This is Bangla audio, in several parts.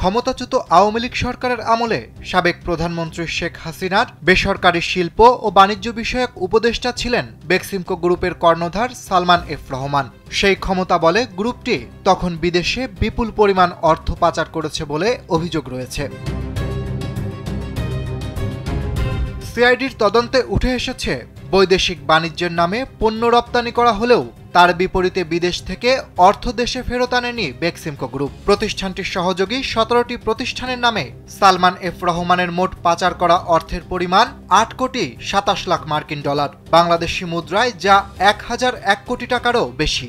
ক্ষমতাচ্যুত আওয়ামী লীগ সরকারের আমলে সাবেক প্রধানমন্ত্রী শেখ হাসিনার বেসরকারি শিল্প ও বাণিজ্য বিষয়ক উপদেষ্টা ছিলেন বেক্সিমকো গ্রুপের কর্ণধার সালমান এফ রহমান। সেই ক্ষমতা বলে গ্রুপটি তখন বিদেশে বিপুল পরিমাণ অর্থ পাচার করেছে বলে অভিযোগ রয়েছে। সিআইডির তদন্তে উঠে এসেছে, বৈদেশিক বাণিজ্যের নামে পণ্য রপ্তানি করা হলেও তার বিপরীতে বিদেশ থেকে অর্থ দেশে ফেরত আনেনি বেক্সিমকো গ্রুপ। প্রতিষ্ঠানটির সহযোগী ১৭টি প্রতিষ্ঠানের নামে সালমান এফ রহমানের মোট পাচার করা অর্থের পরিমাণ ৮ কোটি ২৭ লাখ মার্কিন ডলার, বাংলাদেশি মুদ্রায় যা ১,০০১ কোটি টাকারও বেশি।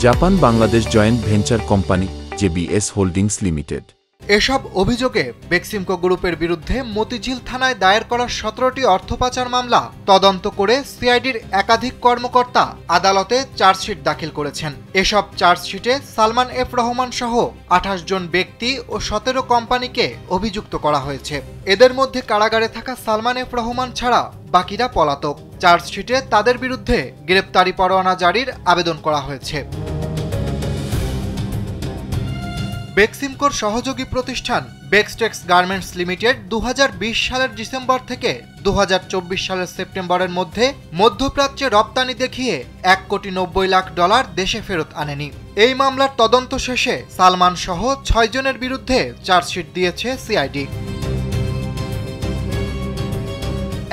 Japan Bangladesh joint venture company JBS holdings limited. এসব অভিযোগে বেক্সিমকো গ্রুপের বিরুদ্ধে মতিঝিল থানায় দায়ের করা ১৭টি অর্থ পাচার মামলা তদন্ত করে সিআইডির একাধিক কর্মকর্তা আদালতে চার্জশিট দাখিল করেছেন। এসব চার্জশিটে সালমান এফ রহমান সহ ২৮ জন ব্যক্তি ও ১৭ কোম্পানিকে অভিযুক্ত করা হয়েছে। এদের মধ্যে কারাগারে থাকা সালমান এফ রহমান ছাড়া বাকিরা পলাতক। চার্জশিটে তাদের বিরুদ্ধে গ্রেপ্তারি পরোয়ানা জারির আবেদন করা হয়েছে। বেক্সিমকোর সহযোগী প্রতিষ্ঠান বেক্সটেক্স গার্মেন্টস লিমিটেড ২০২০ সালের ডিসেম্বর থেকে ২০২৪ সালের সেপ্টেম্বরের মধ্যে মধ্যপ্রাচ্যে রপ্তানি দেখিয়ে ১ কোটি ৯০ লাখ ডলার দেশে ফেরত আনেনি। এই মামলার তদন্ত শেষে সালমান সহ ৬ জনের বিরুদ্ধে চার্জশিট দিয়েছে সিআইডি।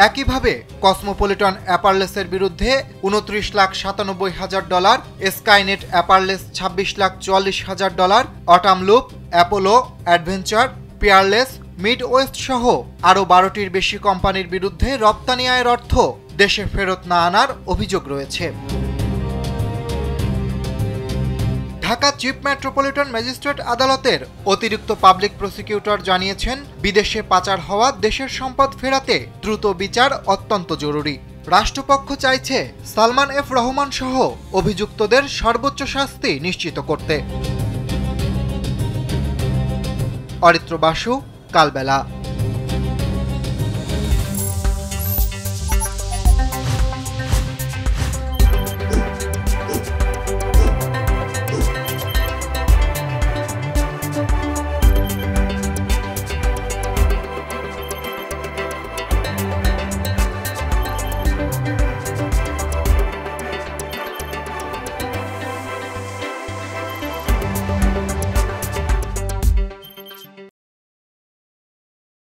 একইভাবে কসমোপলিটন অ্যাপারলেসের বিরুদ্ধে ২৯,৯৭,০০০ ডলার, স্কাইনেট অ্যাপারলেস ২৬,৪৪,০০০ dollar, Autumnloop, Apollo, Adventure, Peerless, Mid West সহ আরও ১২টির বেশি কোম্পানির বিরুদ্ধে রপ্তানি আয়ের অর্থ দেশে ফেরত না আনার অভিযোগ রয়েছে। ঢাকা চিফ মেট্রোপলিটন ম্যাজিস্ট্রেট আদালতের অতিরিক্ত পাবলিক প্রসিকিউটর জানিয়েছেন, বিদেশে পাচার হওয়া দেশের সম্পদ ফেরাতে দ্রুত বিচার অত্যন্ত জরুরি। রাষ্ট্রপক্ষ চাইছে সালমান এফ রহমান সহ অভিযুক্তদের সর্বোচ্চ শাস্তি নিশ্চিত করতে। অরিত্র বাসু, কালবেলা।